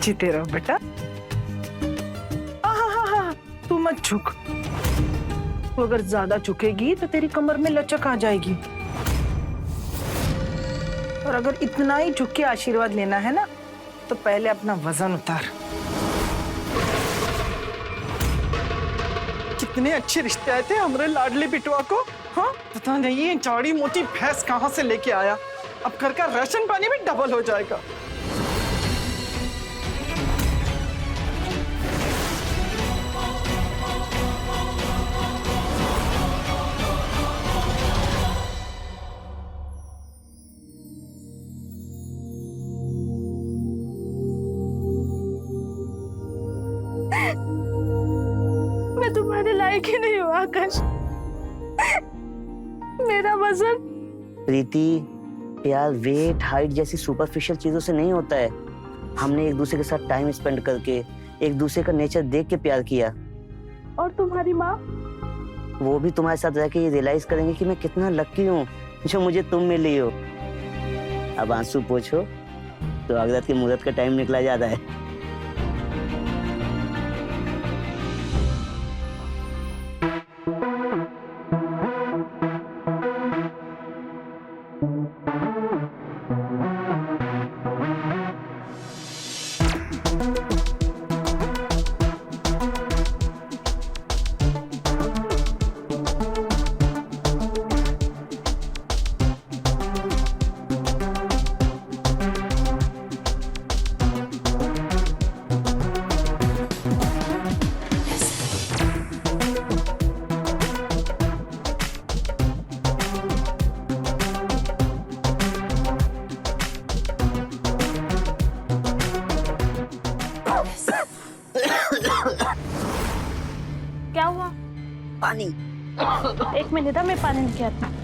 जीते रहो बेटा। हाँ, तू मत झुक। तू अगर ज्यादा झुकेगी तो तेरी कमर में लचक आ जाएगी। और अगर इतना ही झुक के आशीर्वाद लेना है ना, तो पहले अपना वजन उतार। कितने अच्छे रिश्ते आए थे हमारे लाडले बिटुआ को। हाँ, पता नहीं ये चाड़ी मोटी भैंस कहाँ से लेके आया। अब घर का राशन पानी भी डबल हो जाएगा। मैं तुम्हारे लायक ही नहीं हूँ आकाश। मेरा वजन। प्रीति, प्यार वेट हाइट जैसी सुपरफिशियल चीजों से नहीं होता है। हमने एक दूसरे के साथ टाइम स्पेंड करके एक दूसरे का नेचर देख के प्यार किया। और तुम्हारी माँ? वो भी तुम्हारे साथ रह के ये रियलाइज करेंगे कि मैं कितना लकी हूँ जो मुझे तुम मिली हो। अब आंसू पोछो तो अगरत के मुहूर्त का टाइम निकला जा रहा है। क्या हुआ? पानी। एक मिनट, मैं पानी लेके आती हूँ।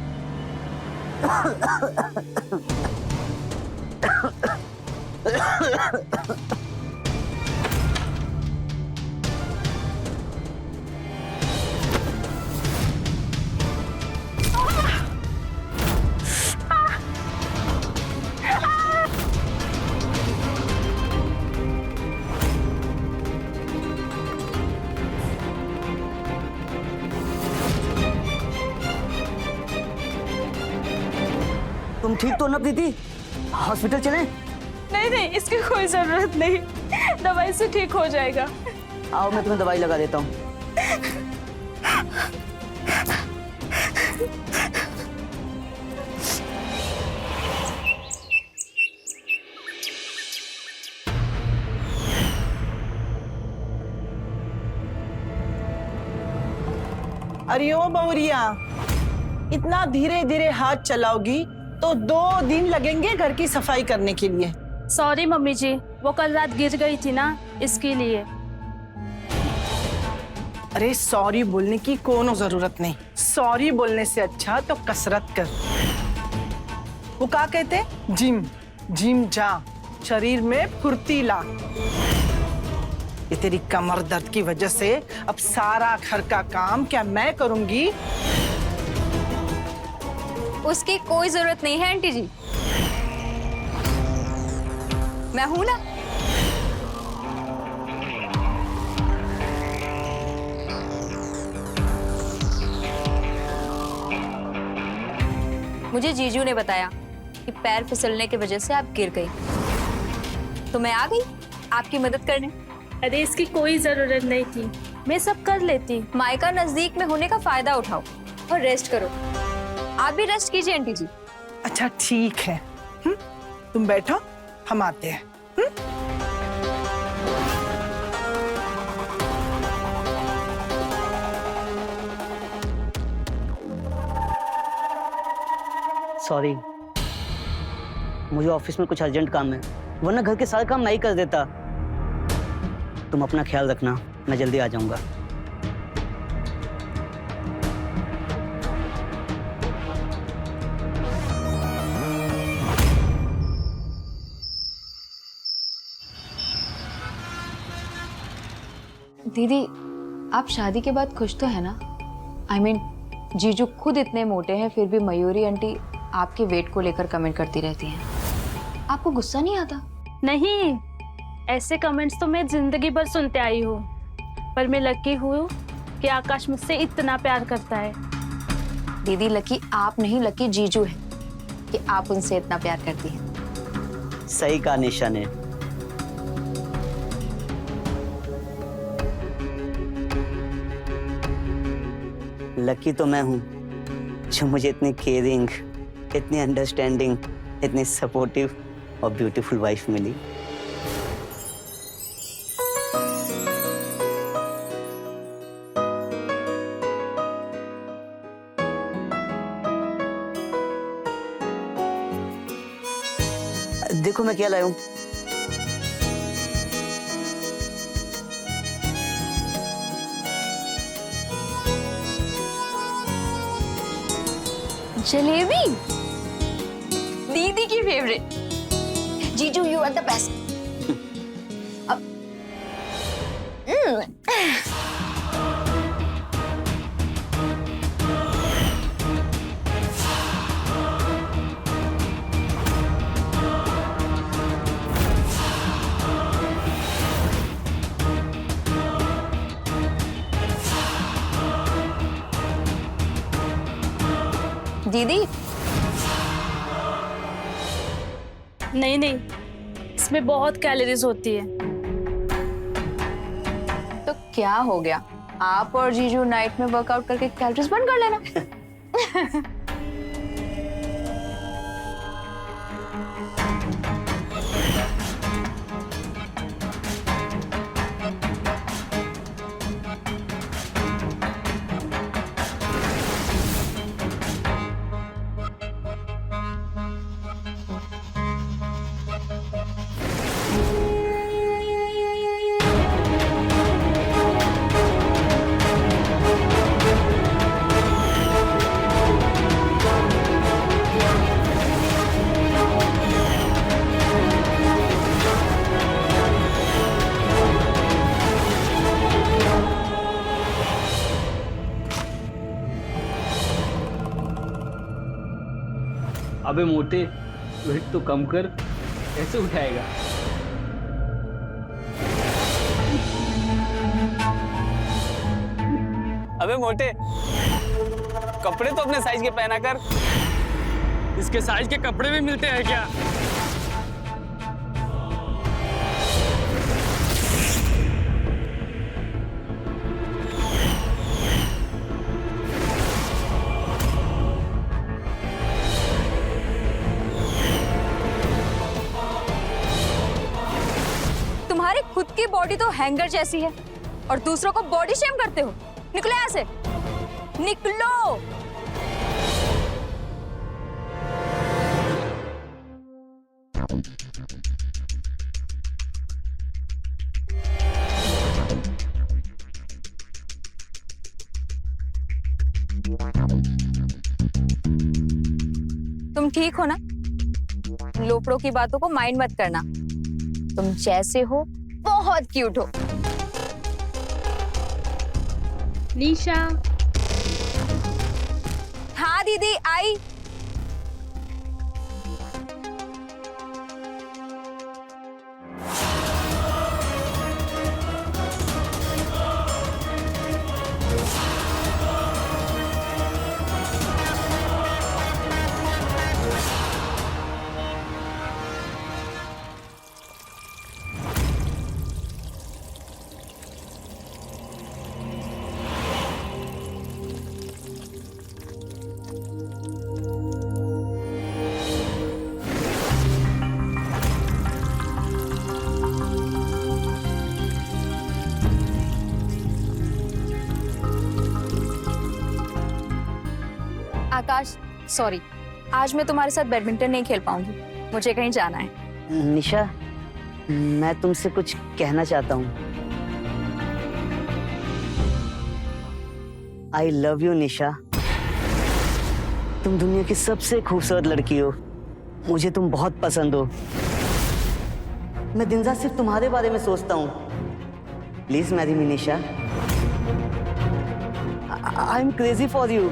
तुम ठीक तो ना प्रीति? हॉस्पिटल चलें? नहीं नहीं, इसकी कोई जरूरत नहीं। दवाई से ठीक हो जाएगा। आओ मैं तुम्हें दवाई लगा देता हूँ। अरे ओ बहुरिया, इतना धीरे धीरे हाथ चलाओगी तो 2 दिन लगेंगे घर की सफाई करने के लिए। सॉरी मम्मी जी, वो कल रात गिर गई थी ना, इसके लिए। अरे सॉरी बोलने की कोनो जरूरत नहीं। सॉरी बोलने से अच्छा तो कसरत कर। वो क्या कहते? जिम जिम जा, शरीर में फुर्ती ला। ये तेरी कमर दर्द की वजह से अब सारा घर का काम क्या मैं करूंगी? उसकी कोई जरूरत नहीं है आंटी जी, मैं हूं ना। मुझे जीजू ने बताया कि पैर फिसलने की वजह से आप गिर गई, तो मैं आ गई आपकी मदद करने। अरे इसकी कोई जरूरत नहीं थी, मैं सब कर लेती। मायका नजदीक में होने का फायदा उठाओ और रेस्ट करो। आप भी रेस्ट कीजिए आंटी जी। अच्छा ठीक है, तुम बैठो, हम आते हैं। सॉरी, मुझे ऑफिस में कुछ अर्जेंट काम है, वरना घर के सारे काम मैं ही कर देता। तुम अपना ख्याल रखना, मैं जल्दी आ जाऊंगा। दीदी, आप शादी के बाद खुश तो है ना? I mean, जीजू खुद इतने मोटे हैं फिर भी मयूरी आंटी आपके वेट को लेकर कमेंट करती रहती हैं। आपको गुस्सा नहीं आता? नहीं, ऐसे कमेंट्स तो मैं जिंदगी भर सुनते आई हूँ, पर मैं लकी हूँ कि आकाश मुझसे इतना प्यार करता है। दीदी, लकी आप नहीं, लकी जीजू है कि आप उनसे इतना प्यार करती हैं। सही कहा निशा ने। लकी तो मैं हूं जो मुझे इतनी केयरिंग, इतनी अंडरस्टैंडिंग, इतनी सपोर्टिव और ब्यूटीफुल वाइफ मिली। देखो मैं क्या लाया हूं। जलेबी, दीदी की फेवरेट। जीजू, यू आर द बेस्ट। दीदी, नहीं नहीं, इसमें बहुत कैलोरीज होती है। तो क्या हो गया? आप और जीजू नाइट में वर्कआउट करके कैलोरीज बर्न कर लेना। अबे मोटे, वेट तो कम कर, कैसे उठाएगा? अबे मोटे, कपड़े तो अपने साइज के पहना कर। इसके साइज के कपड़े भी मिलते हैं क्या? तुम्हारी खुद की बॉडी तो हैंगर जैसी है और दूसरों को बॉडी शेम करते हो। निकलो यहाँ से, निकलो। तुम ठीक हो ना? लोफड़ों की बातों को माइंड मत करना। तुम जैसे हो बहुत क्यूट हो। निशा। हाँ दीदी, आई। आकाश, सॉरी, आज मैं तुम्हारे साथ बैडमिंटन नहीं खेल पाऊंगी, मुझे कहीं जाना है। निशा, मैं तुमसे कुछ कहना चाहता हूँ। आई लव यू निशा। तुम दुनिया की सबसे खूबसूरत लड़की हो। मुझे तुम बहुत पसंद हो। मैं दिन रात सिर्फ तुम्हारे बारे में सोचता हूँ। Please marry me Nisha. I am crazy for you.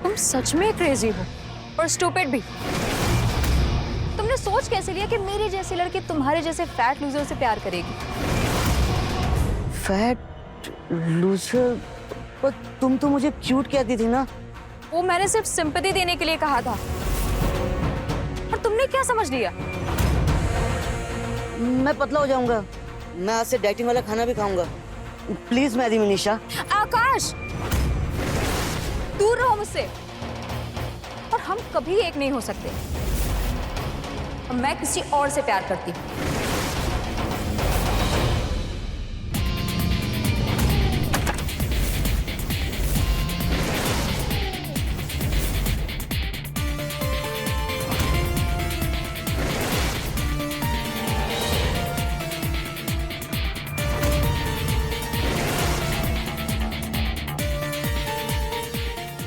तुम सच में क्रेजी हो और स्टूपिड भी। तुमने सोच कैसे लिया कि मेरी जैसी लड़की तुम्हारे जैसे फैट लूजर से प्यार करेगी? Fat loser? पर तुम तो मुझे क्यूट कहती थी ना। वो मैंने सिर्फ सिंपैथी देने के लिए कहा था, और तुमने क्या समझ लिया? मैं पतला हो जाऊंगा। मैं आज से डाइटिंग वाला खाना भी खाऊंगा। प्लीज मैरी मी निशा। आकाश, दूर रहो मुझसे। और हम कभी एक नहीं हो सकते। और मैं किसी और से प्यार करती हूँ।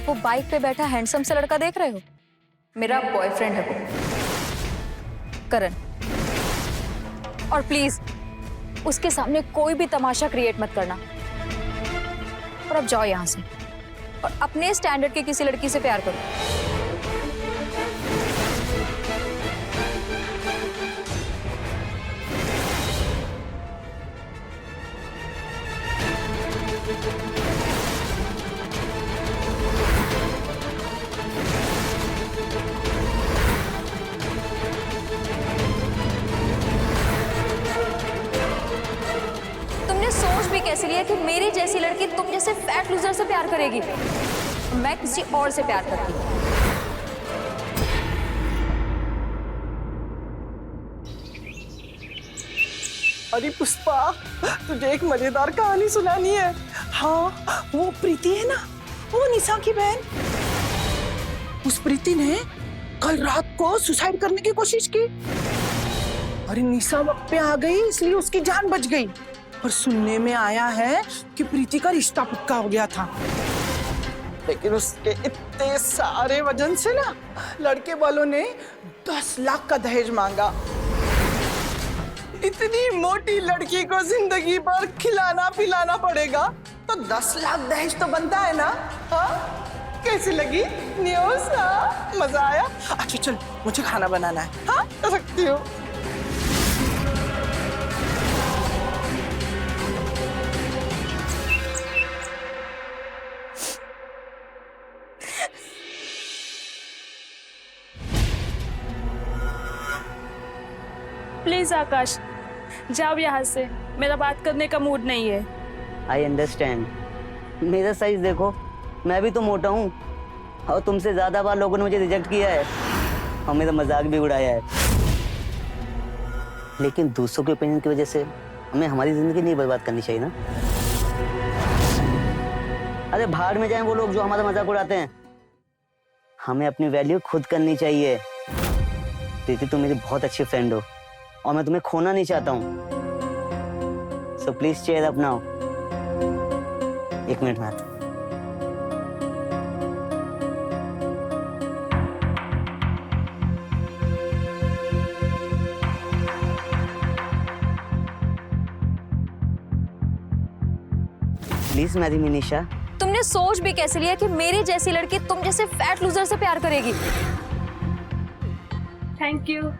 वो बाइक पे बैठा हैंडसम सा लड़का देख रहे हो? मेरा बॉयफ्रेंड है वो, करण। और प्लीज उसके सामने कोई भी तमाशा क्रिएट मत करना। और अब जाओ यहाँ से और अपने स्टैंडर्ड की किसी लड़की से प्यार करो। सोच भी कैसे लिया कि मेरी जैसी लड़की तुम जैसे फैट लूजर से प्यार करेगी? मैं किसी और से प्यार करती हूँ। अरे पुष्पा, तुझे एक मजेदार कहानी सुनानी है। हाँ, वो प्रीति है ना, वो निशा की बहन। उस प्रीति ने कल रात को सुसाइड करने की कोशिश की। अरे निशा वक्त पे आ गई, इसलिए उसकी जान बच गई। और सुनने में आया है कि प्रीति का रिश्ता पक्का हो गया था, लेकिन उसके इतने सारे वजन से ना लड़के वालों ने 10 लाख का दहेज मांगा। इतनी मोटी लड़की को जिंदगी भर खिलाना पिलाना पड़ेगा, तो 10 लाख दहेज तो बनता है ना। हाँ, कैसी लगी न्यूज़? हाँ, मजा आया? अच्छा चल, मुझे खाना बनाना है। हाँ, रखती हूँ। प्लीज आकाश, जाओ यहाँ से। मेरा बात करने का मूड नहीं है। I understand. मेरा साइज देखो, मैं भी तो मोटा हूँ, और तुमसे ज्यादा बार लोगों ने मुझे रिजेक्ट किया है और मेरा मजाक भी उड़ाया है। लेकिन दूसरों के ओपिनियन की वजह से हमें हमारी जिंदगी नहीं बर्बाद करनी चाहिए ना। अरे भाड़ में जाएं वो लोग जो हमारा मजाक उड़ाते हैं। हमें अपनी वैल्यू खुद करनी चाहिए। प्रीति, तुम मेरी बहुत अच्छी फ्रेंड हो और मैं तुम्हें खोना नहीं चाहता हूँ। So please cheer up now. एक मिनट में। प्लीज मैरी मी निशा। तुमने सोच भी कैसे लिया कि मेरी जैसी लड़की तुम जैसे फैट लूजर से प्यार करेगी? Thank you.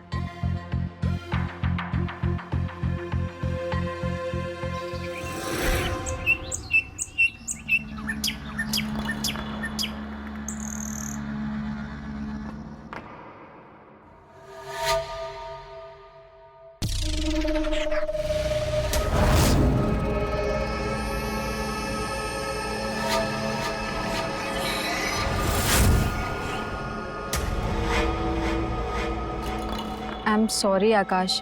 I am sorry Akash,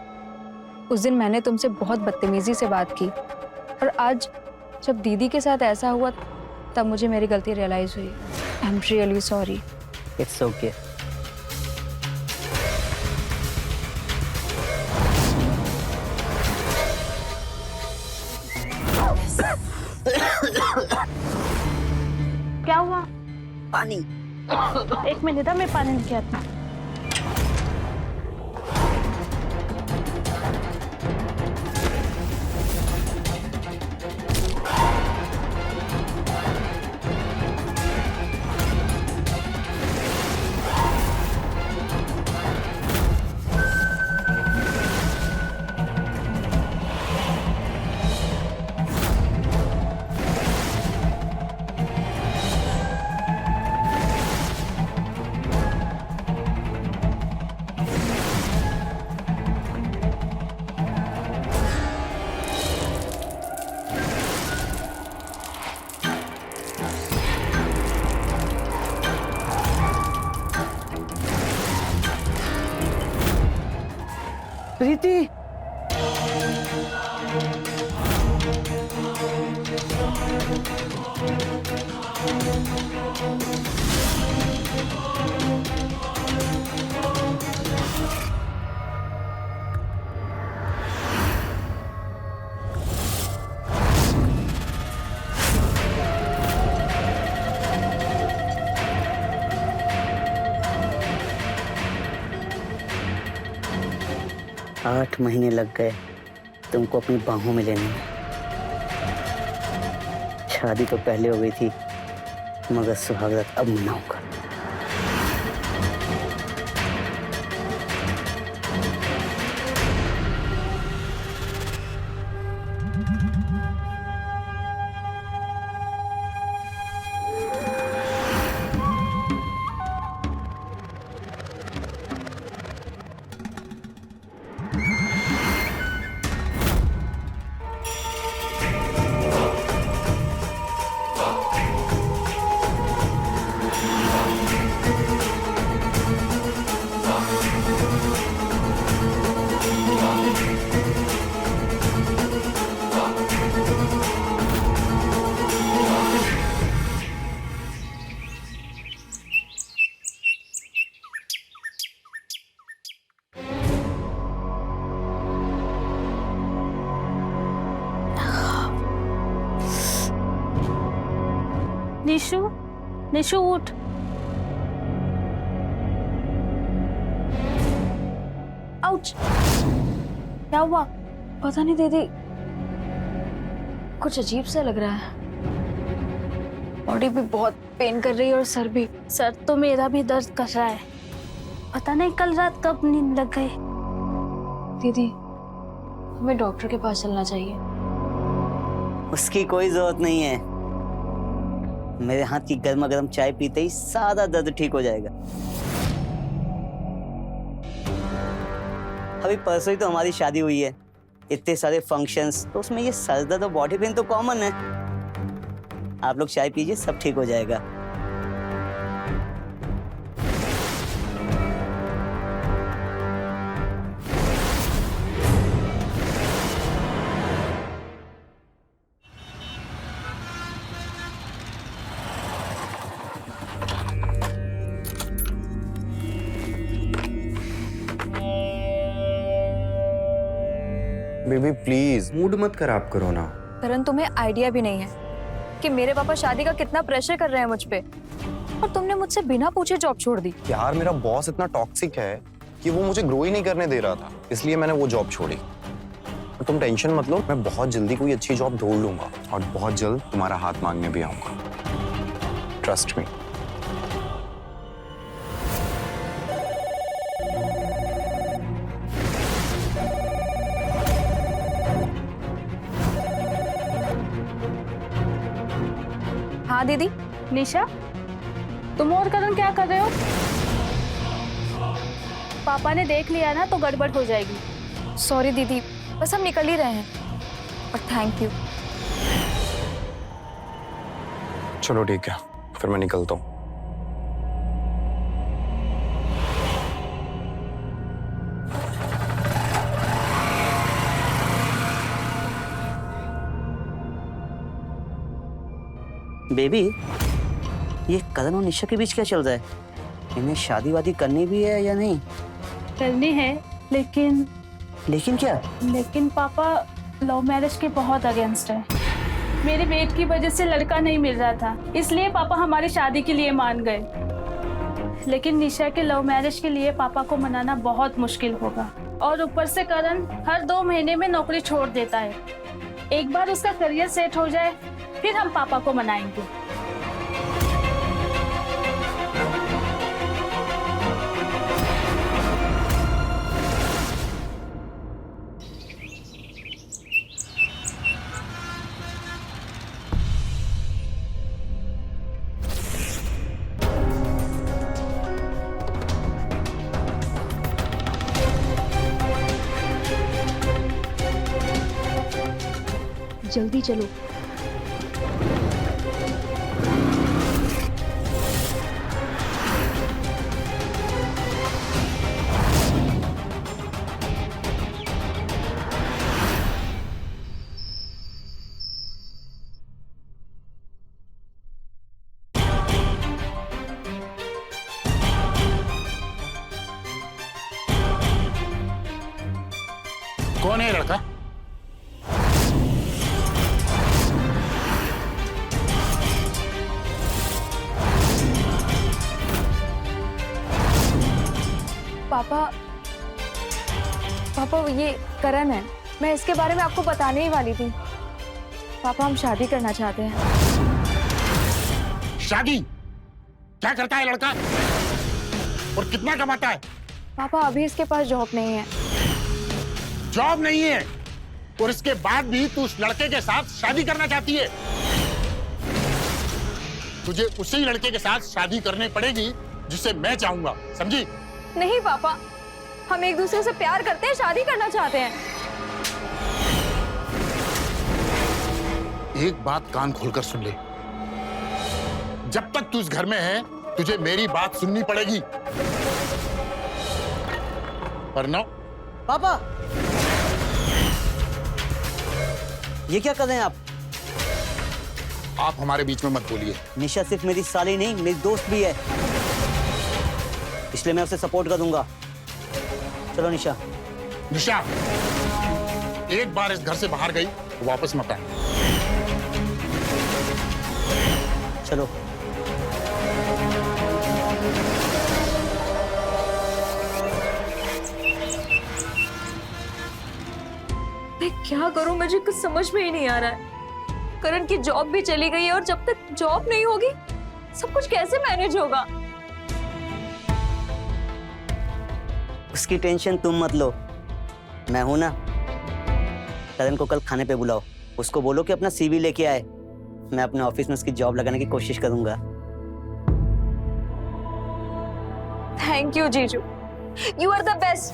उस दिन मैंने तुमसे बहुत बदतमीजी से बात की, और आज जब दीदी के साथ ऐसा हुआ तब मुझे मेरी गलती रियलाइज हुई। I am really sorry. It's okay. क्या हुआ? पानी। एक मिनट, मैं पानी लेके आती हूँ। प्रीति, आठ महीने लग गए तुमको अपनी बाहों में लेने में। शादी तो पहले हो गई थी, मगर सुहागरात अब मनाऊंगा। निशु, निशु उठ। आउच! क्या हुआ? पता नहीं दीदी, कुछ अजीब सा लग रहा है। बॉडी भी बहुत पेन कर रही है और सर भी। सर तो मेरा भी दर्द कर रहा है। पता नहीं कल रात कब नींद लग गई। दीदी, हमें डॉक्टर के पास चलना चाहिए। उसकी कोई जरूरत नहीं है। मेरे हाथ की गर्मा गर्म चाय पीते ही सारा दर्द ठीक हो जाएगा। अभी परसों ही तो हमारी शादी हुई है, इतने सारे फंक्शंस, तो उसमें ये सर दर्द और बॉडी पेन तो कॉमन है। आप लोग चाय पीजिए, सब ठीक हो जाएगा। बेबी प्लीज मूड मत खराब करो ना। करण, तुम्हें आइडिया भी नहीं है कि मेरे पापा शादी का कितना प्रेशर कर रहे हैं मुझ पे, और तुमने मुझसे बिना पूछे जॉब छोड़ दी। यार मेरा बॉस इतना टॉक्सिक है कि वो मुझे ग्रो ही नहीं करने दे रहा था, इसलिए मैंने वो जॉब छोड़ी। और तुम टेंशन मत लो, मैं बहुत जल्दी कोई अच्छी जॉब ढूंढ लूंगा और बहुत जल्द तुम्हारा हाथ मांगने भी आऊंगा। Trust me. हाँ दीदी। निशा, तुम और करण क्या कर रहे हो? पापा ने देख लिया ना तो गड़बड़ हो जाएगी। सॉरी दीदी, बस हम निकल ही रहे हैं। और थैंक यू। चलो ठीक है, फिर मैं निकलता हूँ। बेबी, ये करण और निशा के बीच क्या चल रहा है? इन्हें शादी वादी करनी भी है या नहीं? करनी है, लेकिन लेकिन क्या? लेकिन पापा लव मैरिज के बहुत अगेंस्ट है। मेरे वेट की वजह से लड़का नहीं मिल रहा था, इसलिए पापा हमारी शादी के लिए मान गए। लेकिन निशा के लव मैरिज के लिए पापा को मनाना बहुत मुश्किल होगा। और ऊपर से करण हर 2 महीने में नौकरी छोड़ देता है। एक बार उसका करियर सेट हो जाए, फिर हम पापा को मनाएंगे। जल्दी चलो। कौन है ये लड़का? पापा ये करण है। मैं इसके बारे में आपको बताने ही वाली थी। पापा हम शादी करना चाहते हैं। शादी? क्या करता है लड़का और कितना कमाता है? पापा अभी इसके पास जॉब नहीं है। जॉब नहीं है और इसके बाद भी तू उस लड़के के साथ शादी करना चाहती है? तुझे उसी लड़के के साथ शादी करनी पड़ेगी जिसे मैं चाहूंगा, समझी? नहीं पापा, हम एक दूसरे से प्यार करते हैं, शादी करना चाहते हैं। एक बात कान खोलकर सुन ले, जब तक तू इस घर में है तुझे मेरी बात सुननी पड़ेगी। वरना पापा, ये क्या कर रहे हैं आप? आप हमारे बीच में मत बोलिए। निशा सिर्फ मेरी साली नहीं, मेरी दोस्त भी है, इसलिए मैं उसे सपोर्ट करूंगा। चलो निशा। निशा, एक बार इस घर से बाहर गई तो वापस मत आए। चलो। मैं क्या करूं, मुझे कुछ समझ में ही नहीं आ रहा है। करण की जॉब भी चली गई है और जब तक जॉब नहीं होगी सब कुछ कैसे मैनेज होगा? उसकी टेंशन तुम मत लो, मैं हूं ना। करण को कल खाने पे बुलाओ, उसको बोलो कि अपना CV लेके आए। मैं अपने ऑफिस में उसकी जॉब लगाने की कोशिश करूंगा। थैंक यू जीजू, you are the best.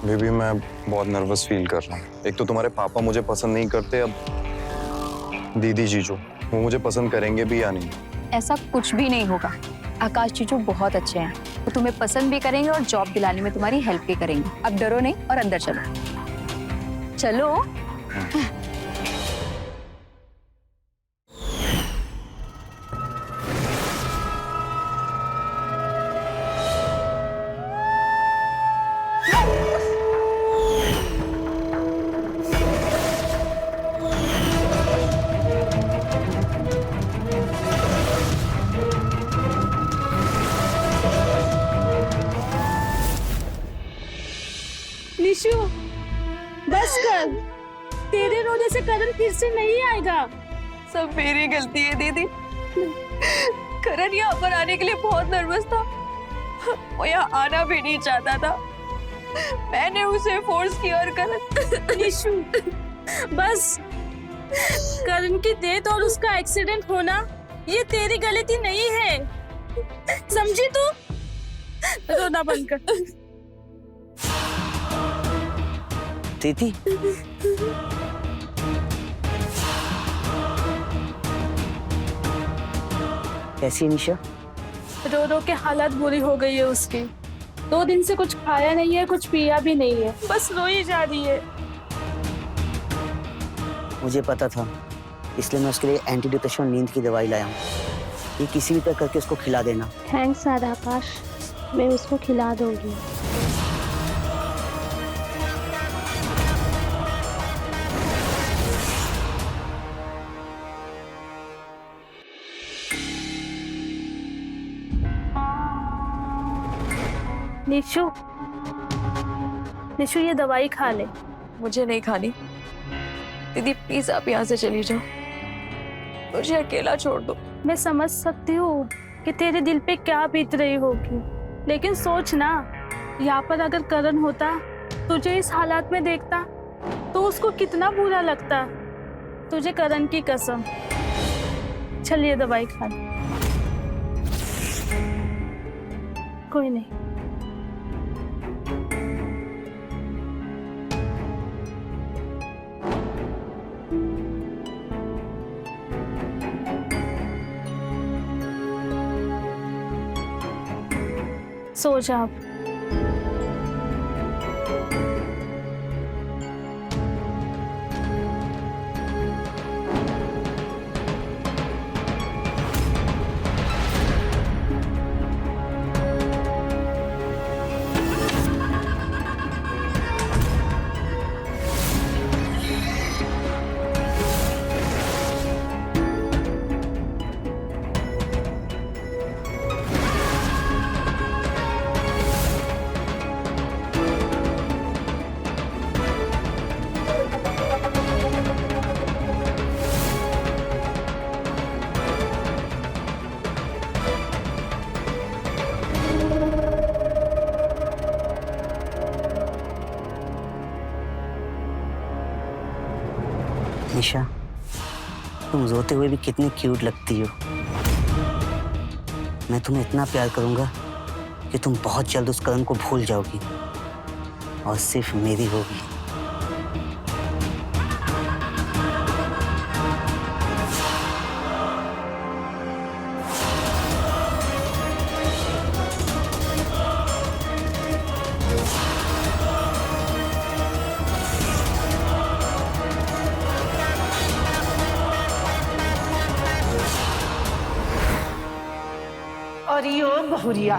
Baby, मैं बहुत नर्वस फील कर रहा हूँ। एक तो तुम्हारे पापा मुझे पसंद नहीं करते, अब दीदी जीजू वो मुझे पसंद करेंगे भी या नहीं? ऐसा कुछ भी नहीं होगा। आकाश जीजू बहुत अच्छे हैं, वो तुम्हें पसंद भी करेंगे और जॉब दिलाने में तुम्हारी हेल्प भी करेंगे। अब डरो नहीं और अंदर चलो। चलो। निशु, बस कर। तेरे रोने से करण फिर से नहीं आएगा। सब मेरी गलती है दीदी। करण यहाँ पर आने के लिए बहुत नर्वस था, वो यहाँ आना भी नहीं चाहता था। मैंने उसे फोर्स किया और करण। निशु, बस। करण की डेथ और उसका एक्सीडेंट होना ये तेरी गलती नहीं है, समझी तू? रोना बंद कर। दीदी, कैसी है निशा? रो रो के हालत बुरी हो गई है उसकी। 2 दिन से कुछ खाया नहीं है, कुछ पिया भी नहीं है, बस रो ही जा रही है। मुझे पता था, इसलिए मैं उसके लिए एंटी डिप्रेशन नींद की दवाई लाया हूँ। ये किसी भी तरह करके उसको खिला देना। थैंक्स आकाश, मैं उसको खिला दूंगी। निशु, निशु ये दवाई खा ले। मुझे नहीं खानी दीदी, प्लीज आप यहाँ से चली जाओ, मुझे अकेला छोड़ दो। मैं समझ सकती हूँ कि तेरे दिल पे क्या बीत रही होगी, लेकिन सोच ना, यहाँ पर अगर करण होता, तुझे इस हालात में देखता, तो उसको कितना बुरा लगता। तुझे करण की कसम। चलिए दवाई खा ले। कोई नहीं। सो जा आप। निशा, तुम रोते हुए भी कितनी क्यूट लगती हो। मैं तुम्हें इतना प्यार करूंगा कि तुम बहुत जल्द उस करण को भूल जाओगी और सिर्फ मेरी होगी। और यो बहुरिया,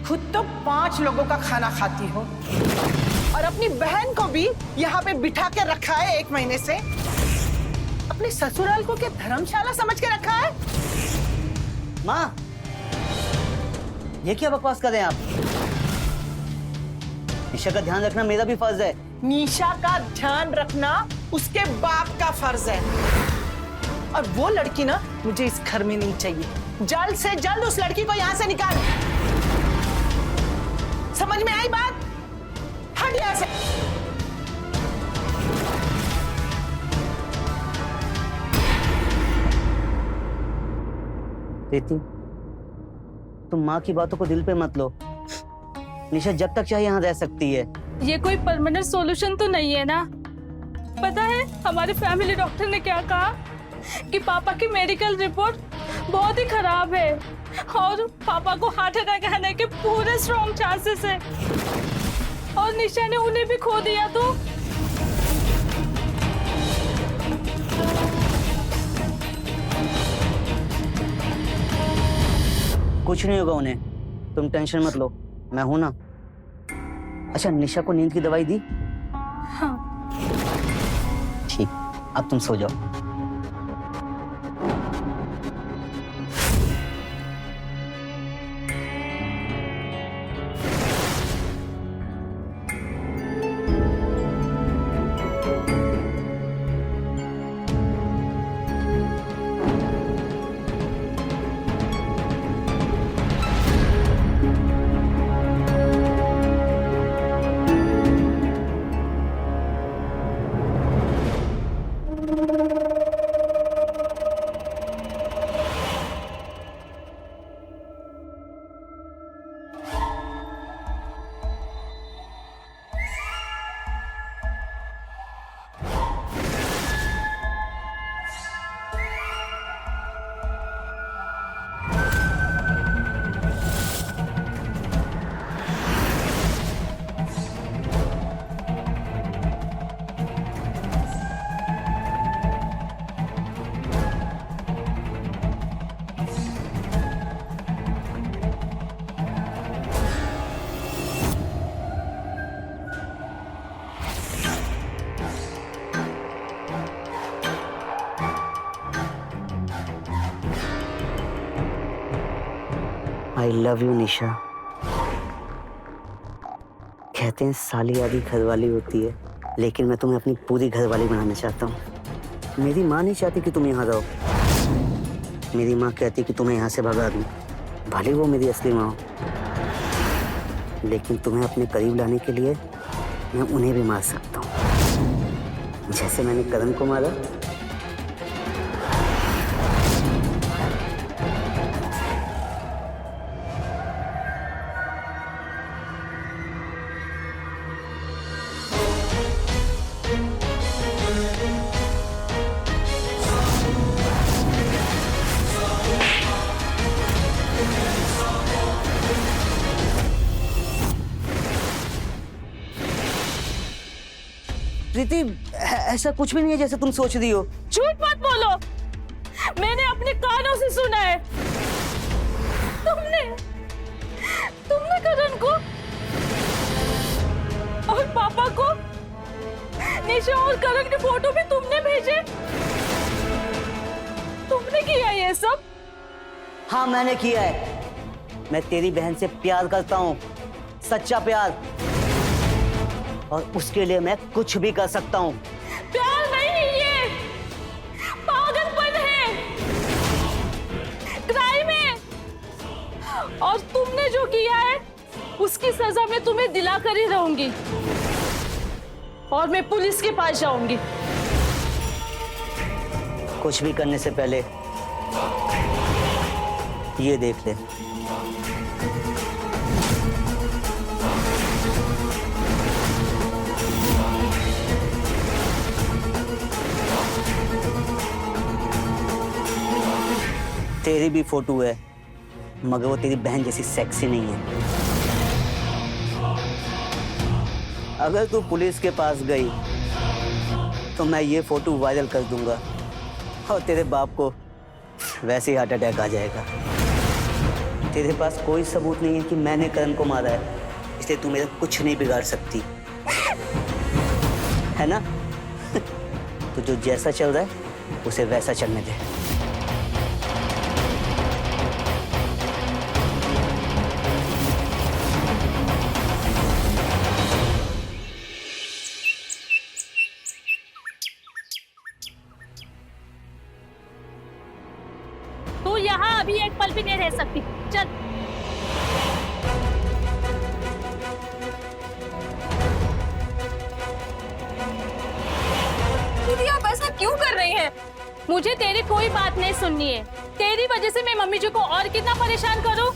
खुद तो 5 लोगों का खाना खाती हो और अपनी बहन को भी यहाँ पे बिठा के रखा है 1 महीने से। अपने ससुराल को क्या धर्मशाला समझ के रखा है? माँ, ये क्या बकवास कर रहे हैं आप? निशा का ध्यान रखना मेरा भी फर्ज है। निशा का ध्यान रखना उसके बाप का फर्ज है। और वो लड़की ना मुझे इस घर में नहीं चाहिए। जल्द से जल्द उस लड़की को यहाँ से निकाल। समझ में आई बात? हट यहाँ से। प्रीति, तुम माँ की बातों को दिल पे मत लो। निशा जब तक चाहे यहाँ रह सकती है। ये कोई परमानेंट सॉल्यूशन तो नहीं है ना? पता है हमारे फैमिली डॉक्टर ने क्या कहा कि पापा की मेडिकल रिपोर्ट बहुत ही खराब है और पापा को हार्ट अटैक आने के पूरे स्ट्रॉन्ग चांसेस है, और निशा ने उन्हें भी खो दिया तो। कुछ नहीं होगा उन्हें, तुम टेंशन मत लो, मैं हूं ना। अच्छा, निशा को नींद की दवाई दी? हाँ। ठीक, अब तुम सो जाओ। आई लव यू निशा। कहते हैं साली आधी घरवाली होती है, लेकिन मैं तुम्हें अपनी पूरी घरवाली बनाना चाहता हूँ। मेरी माँ नहीं चाहती कि तुम यहाँ रहो। मेरी माँ कहती कि तुम्हें यहाँ से भगा दूँ, भले वो मेरी असली माँ हो। लेकिन तुम्हें अपने करीब लाने के लिए मैं उन्हें भी मार सकता हूँ, जैसे मैंने करण को मारा। प्रीति, ऐसा कुछ भी नहीं है जैसे तुम सोच रही हो। झूठ मत बोलो, मैंने अपने कानों से सुना है। तुमने करण को और पापा को निशा और करण के फोटो भी तुमने भेजे। तुमने किया ये सब? हाँ, मैंने किया है। मैं तेरी बहन से प्यार करता हूँ, सच्चा प्यार, और उसके लिए मैं कुछ भी कर सकता हूँ। प्यार नहीं, ये पागलपन है, क्राइम है। और तुमने जो किया है उसकी सजा मैं तुम्हें दिला कर ही रहूंगी, और मैं पुलिस के पास जाऊंगी। कुछ भी करने से पहले ये देख ले। तेरी भी फोटो है, मगर वो तेरी बहन जैसी सेक्सी नहीं है। अगर तू पुलिस के पास गई तो मैं ये फोटो वायरल कर दूंगा, और तेरे बाप को वैसे ही हार्ट अटैक आ जाएगा। तेरे पास कोई सबूत नहीं है कि मैंने करण को मारा है, इसलिए तू मेरा कुछ नहीं बिगाड़ सकती, है ना? तो जो जैसा चल रहा है उसे वैसा चलने दे। तू यहाँ अभी एक पल भी नहीं रह सकती, चल। दीदी आप ऐसा क्यों कर रही हैं? मुझे तेरी कोई बात नहीं सुननी है। तेरी वजह से मैं मम्मी जी को और कितना परेशान करूं?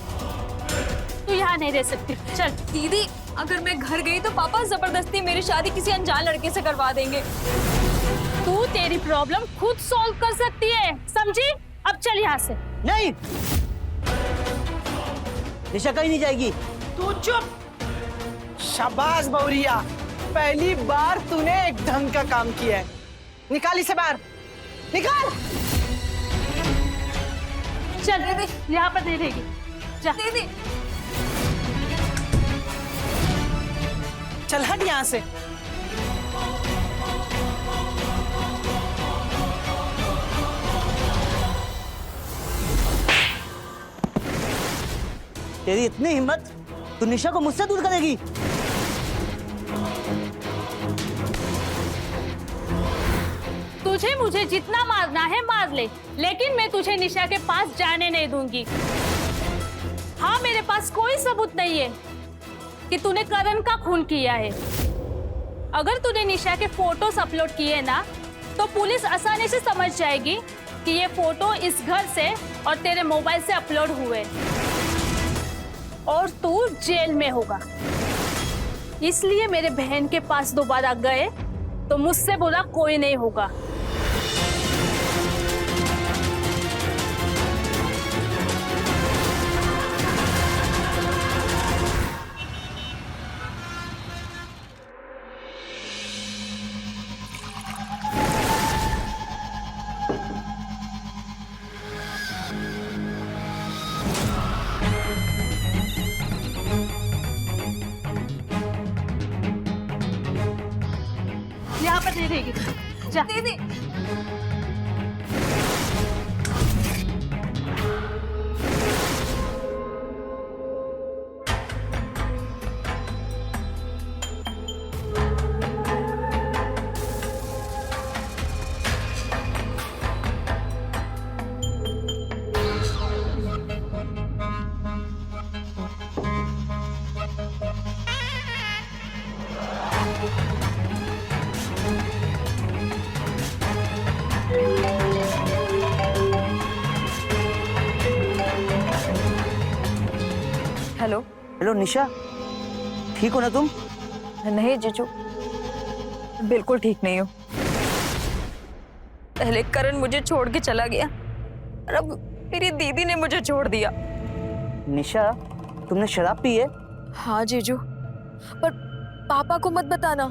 तू यहाँ नहीं रह सकती, चल। दीदी अगर मैं घर गई तो पापा जबरदस्ती मेरी शादी किसी अनजान लड़के से करवा देंगे। तू तेरी प्रॉब्लम खुद सॉल्व कर सकती है, समझी? अब चल यहाँ से। नहीं, निशा कहीं नहीं जाएगी। तू चुप। शाबाश बौरिया, पहली बार तूने एक ढंग का काम किया है। निकाल इसे बाहर, निकाल। चल दीदी, यहाँ पर नहीं रहेगी, जा। दीदी चल हट यहाँ से। तेरी इतनी हिम्मत, तू निशा को मुझसे दूर करेगी? तुझे मुझे जितना मारना है मार ले, लेकिन मैं तुझे निशा के पास जाने नहीं दूंगी। हाँ, मेरे पास कोई सबूत नहीं है कि तूने करण का खून किया है। अगर तूने निशा के फोटोज अपलोड किए ना, तो पुलिस आसानी से समझ जाएगी कि ये फोटो इस घर से और तेरे मोबाइल से अपलोड हुए, और तू जेल में होगा। इसलिए मेरे बहन के पास दोबारा गए तो मुझसे बुरा कोई नहीं होगा। यहाँ पर नहीं रहेगी, जा। दीदी हेलो। हेलो निशा, ठीक हो ना तुम? नहीं जीजू, बिल्कुल ठीक नहीं हूँ। पहले करण मुझे छोड़ के चला गया और अब मेरी दीदी ने मुझे छोड़ दिया। निशा, तुमने शराब पी है? हाँ जीजू, पर पापा को मत बताना,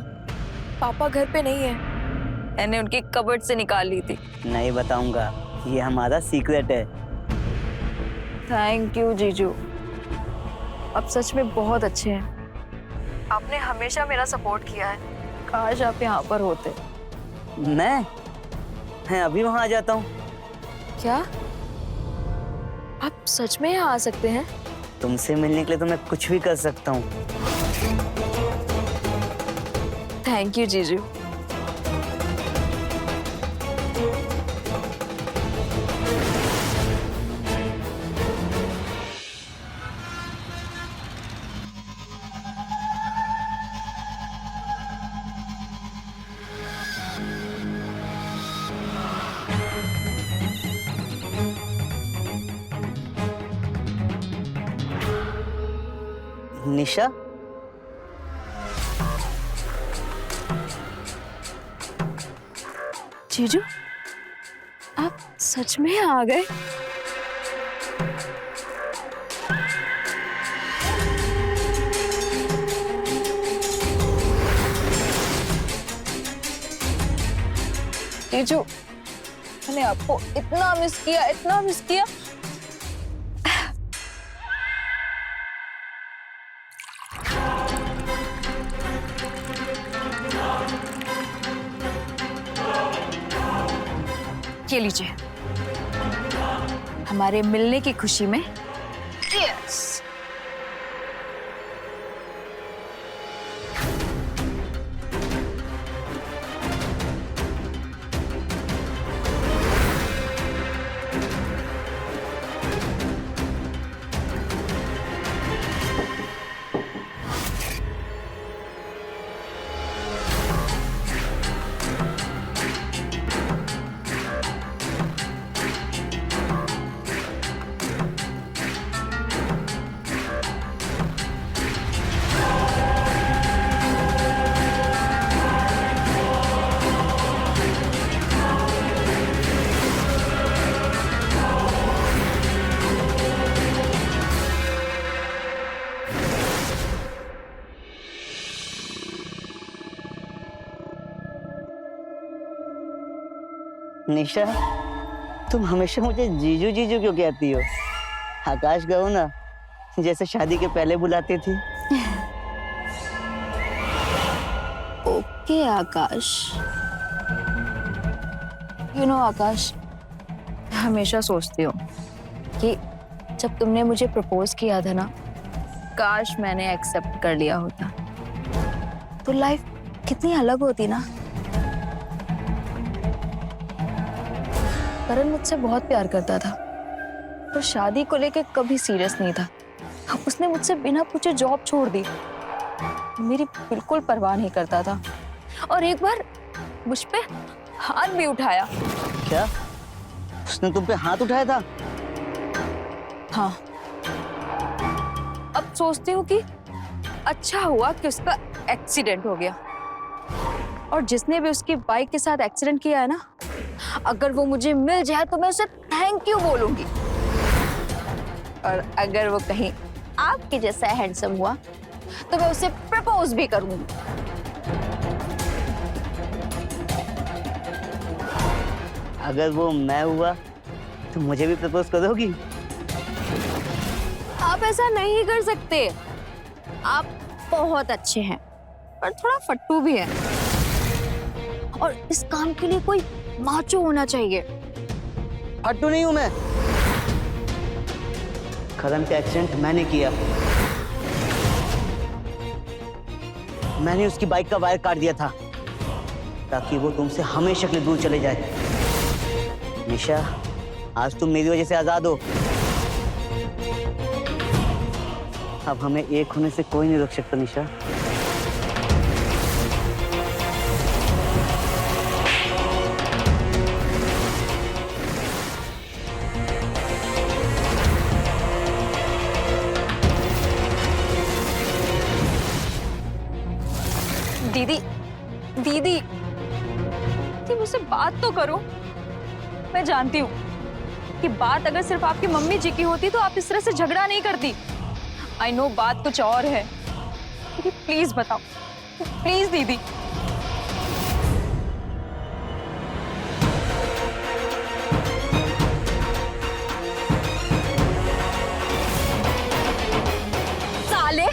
पापा घर पे नहीं है। मैंने उनकी कबर्ड से निकाल ली थी। नहीं बताऊंगा, ये हमारा सीक्रेट है। थैंक यू जीजू, आप सच में बहुत अच्छे हैं। आपने हमेशा मेरा सपोर्ट किया है। काश आप यहाँ पर होते। मैं अभी वहां आ जाता हूँ। क्या आप सच में यहाँ आ सकते हैं? तुमसे मिलने के लिए तो मैं कुछ भी कर सकता हूँ। थैंक यू जीजू। निशा, जीजू, आप सच में यहाँ आ गए? जीजू, मैंने आपको इतना मिस किया, इतना मिस किया। ये लीजिए, हमारे मिलने की खुशी में। यस। निशा, तुम हमेशा मुझे जीजू जीजू क्यों कहती हो? आकाश कहो ना, जैसे शादी के पहले बुलाती थी। Okay Akash. यू नो आकाश, हमेशा सोचती हूँ कि जब तुमने मुझे प्रपोज किया था ना, काश मैंने एक्सेप्ट कर लिया होता तो लाइफ कितनी अलग होती ना। करण मुझसे बहुत प्यार करता था, पर शादी को लेके कभी सीरियस नहीं था। उसने मुझसे बिना पूछे जॉब छोड़ दी, मेरी बिल्कुल परवाह नहीं करता था, और एक बार मुझ पे हाथ भी उठाया। क्या उसने तुम पे हाथ उठाया था? हाँ। अब सोचती हूँ कि अच्छा हुआ कि उसका एक्सीडेंट हो गया, और जिसने भी उसकी बाइक के साथ एक्सीडेंट किया है ना, अगर वो मुझे मिल जाए तो मैं उसे थैंक यू बोलूंगी, और अगर वो कहीं आपके जैसा हैंडसम हुआ तो मैं उसे प्रपोज भी करूंगी। अगर वो मैं हुआ तो मुझे भी प्रपोज करोगी? आप ऐसा नहीं कर सकते, आप बहुत अच्छे हैं पर थोड़ा फट्टू भी हैं, और इस काम के लिए कोई माचो होना चाहिए। फट्टू नहीं हूं मैं। करण का एक्सीडेंट मैंने किया। मैंने उसकी बाइक का वायर काट दिया था ताकि वो तुमसे हमेशा के लिए दूर चले जाए। निशा, आज तुम मेरी वजह से आजाद हो। अब हमें एक होने से कोई नहीं रोक सकता निशा। दीदी, दीदी, तुम मुझसे बात तो करो। मैं जानती हूँ कि बात अगर सिर्फ आपकी मम्मी जी की होती तो आप इस तरह से झगड़ा नहीं करती। आई नो बात कुछ और है, लेकिन प्लीज बताओ, प्लीज दीदी। साले,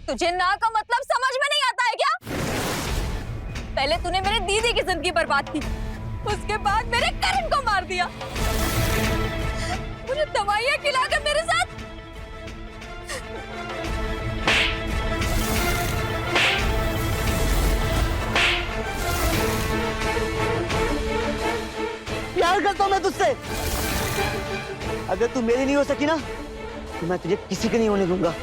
तुझे ना का मतलब समझ में नहीं आता है क्या? पहले तूने मेरे दीदी की जिंदगी बर्बाद की, उसके बाद मेरे करण को मार दिया, मुझे दवाइयां खिलाकर मेरे साथ। प्यार करता हूं मैं तुझसे। अगर तू मेरी नहीं हो सकी ना तो मैं तुझे किसी के नहीं होने दूंगा।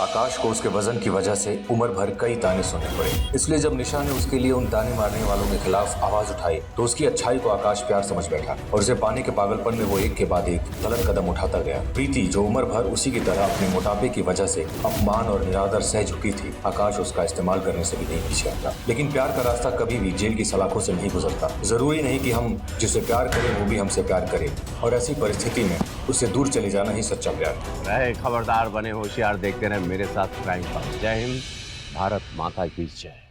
आकाश को उसके वजन की वजह से उम्र भर कई ताने सुनने पड़े। इसलिए जब निशा ने उसके लिए उन ताने मारने वालों के खिलाफ आवाज उठाई तो उसकी अच्छाई को आकाश प्यार समझ बैठा और उसे पाने के पागलपन में वो एक के बाद एक गलत कदम उठाता गया। प्रीति जो उम्र भर उसी की तरह अपने मोटापे की वजह से अपमान और निरादर सह झुकी थी, आकाश उसका इस्तेमाल करने से भी नहीं पीछे हटा। लेकिन प्यार का रास्ता कभी भी जेल की सलाखों से नहीं गुजरता। जरूरी नहीं कि हम जिसे प्यार करें वो भी हमसे प्यार करे, और ऐसी परिस्थिति में उससे दूर चले जाना ही सच्चा प्यार। रहे खबरदार बने होशियार देखते रहे मेरे साथ क्राइम। जय हिंद, भारत माता की जय।